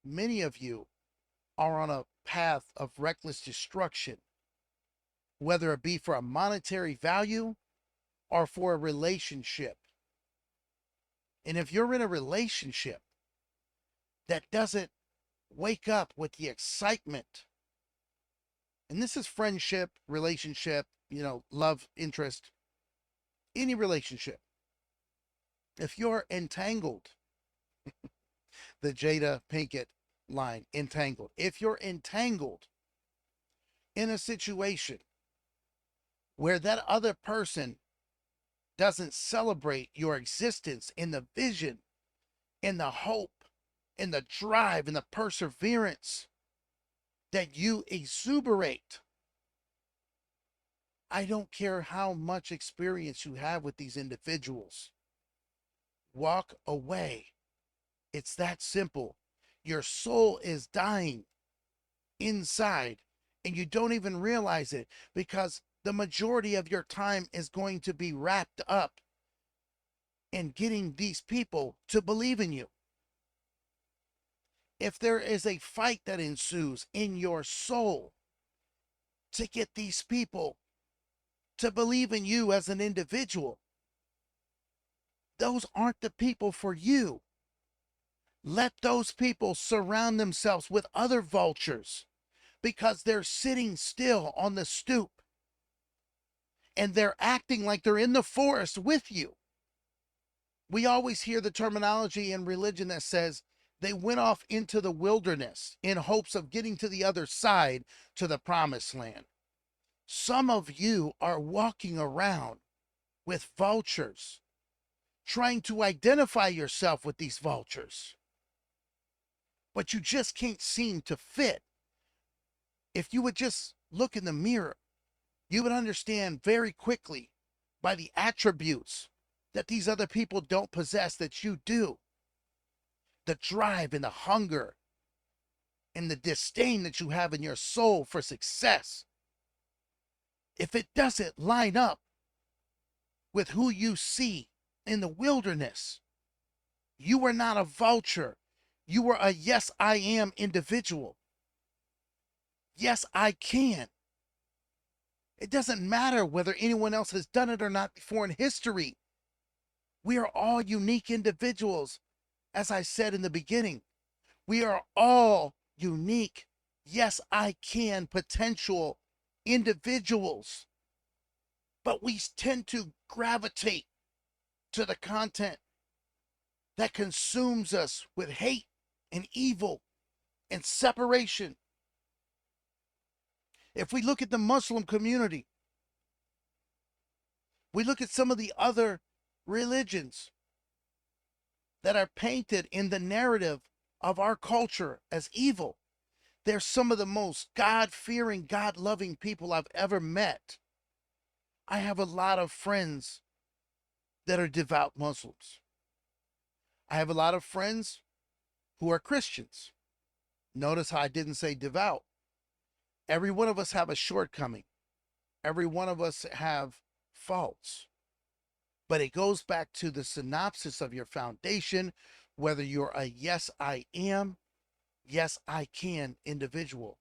many of you are on a path of reckless destruction, whether it be for a monetary value or for a relationship. And if you're in a relationship that doesn't wake up with the excitement, and this is friendship, relationship, love, interest, any relationship, if you're entangled, the Jada Pinkett line, entangled, if you're entangled in a situation where that other person doesn't celebrate your existence in the vision, in the hope, in the drive, in the perseverance that you exuberate, I don't care how much experience you have with these individuals. Walk away. It's that simple. Your soul is dying inside, and you don't even realize it because the majority of your time is going to be wrapped up in getting these people to believe in you. If there is a fight that ensues in your soul to get these people to believe in you as an individual, those aren't the people for you. Let those people surround themselves with other vultures because they're sitting still on the stoop and they're acting like they're in the forest with you. We always hear the terminology in religion that says they went off into the wilderness in hopes of getting to the other side, to the promised land. Some of you are walking around with vultures, trying to identify yourself with these vultures, but you just can't seem to fit. If you would just look in the mirror, you would understand very quickly by the attributes that these other people don't possess that you do. The drive and the hunger and the disdain that you have in your soul for success. If it doesn't line up with who you see in the wilderness, you are not a vulture. You are a yes, I am individual. Yes, I can. It doesn't matter whether anyone else has done it or not before in history. We are all unique individuals. As I said in the beginning, we are all unique, yes, I can potential individuals. But we tend to gravitate to the content that consumes us with hate and evil and separation. If we look at the Muslim community, we look at some of the other religions that are painted in the narrative of our culture as evil. They're some of the most God-fearing, God-loving people I've ever met. I have a lot of friends that are devout Muslims. I have a lot of friends who are Christians. Notice how I didn't say devout. Every one of us have a shortcoming. Every one of us have faults. But it goes back to the synopsis of your foundation, whether you're a yes, I am, yes, I can individual.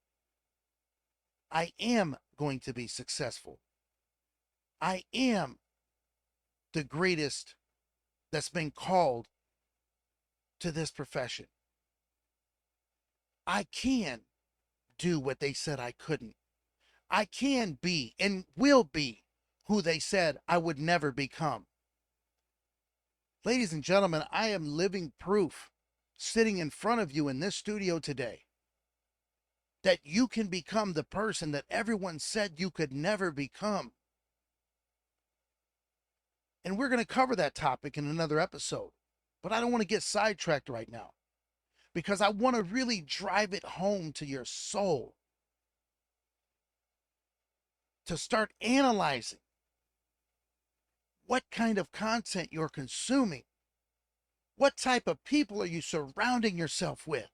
I am going to be successful. I am the greatest that's been called to this profession. I can do what they said I couldn't. I can be and will be who they said I would never become. Ladies and gentlemen, I am living proof sitting in front of you in this studio today that you can become the person that everyone said you could never become. And we're going to cover that topic in another episode. But I don't want to get sidetracked right now because I want to really drive it home to your soul to start analyzing what kind of content you're consuming. What type of people are you surrounding yourself with?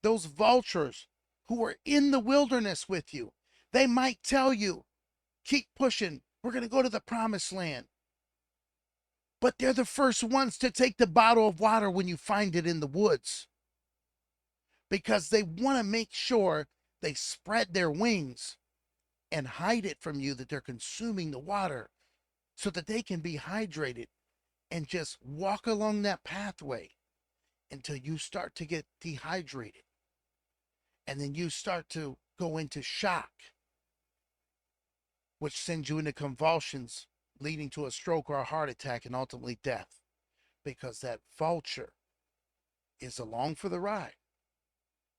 Those vultures who are in the wilderness with you, they might tell you, keep pushing, we're going to go to the promised land. But they're the first ones to take the bottle of water when you find it in the woods. because they want to make sure they spread their wings and hide it from you that they're consuming the water so that they can be hydrated and just walk along that pathway until you start to get dehydrated. And then you start to go into shock, which sends you into convulsions, leading to a stroke or a heart attack and ultimately death. Because that vulture is along for the ride,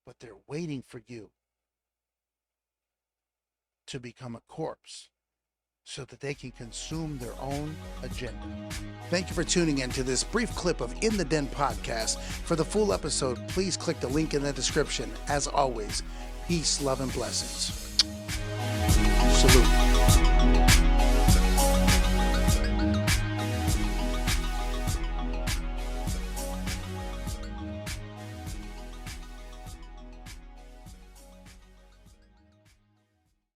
but they're waiting for you to become a corpse so that they can consume their own agenda. Thank you for tuning in to this brief clip of In the Den Podcast. For the full episode, please click the link in the description. As always, peace, love, and blessings. Salute.